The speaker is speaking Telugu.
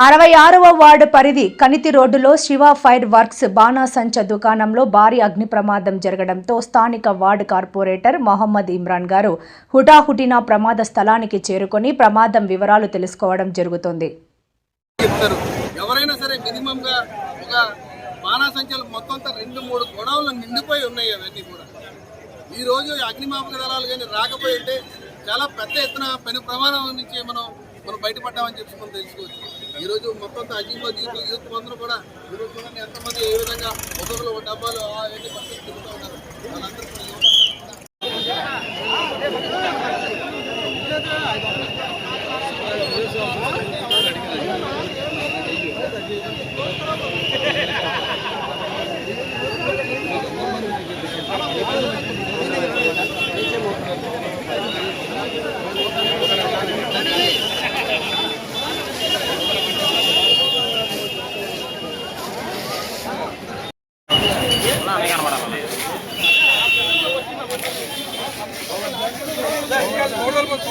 66వ వార్డు పరిధి కనితి రోడ్డులో శివ ఫైర్ వర్క్స్ బాణాసంచ దుకాణంలో భారీ అగ్ని ప్రమాదం జరగడంతో స్థానిక వార్డు కార్పొరేటర్ మొహమ్మద్ ఇమ్రాన్ గారు హుటాహుటిన ప్రమాద స్థలానికి చేరుకొని ప్రమాదం వివరాలు తెలుసుకోవడం జరుగుతుంది. ఎవరైనా సరే మినిమం గా ఒక బాణాసంచలు మొత్తం 2-3 గొడవలు నిండిపోయి ఉన్నాయి. అవన్నీ కూడా ఈ రోజు అగ్నిమాపక దళాలు కానీ రాకపోయింటే చాలా పెద్ద ఎత్తున పని ప్రమాదం నుంచి మనం బయటపడ్డామని చెప్పి మనం తెలుసుకోవచ్చు. ఈరోజు మొత్తం అగ్నిమాపక యూత్ అందరూ కూడా ఈరోజు చూడండి ఎంతమంది ఏ విధంగా ఒక్కొక్కరు డబ్బాలు అవన్నీ పట్టుకుని తిరుగుతూ ఉన్నారు. వాళ్ళందరూ మొత్తం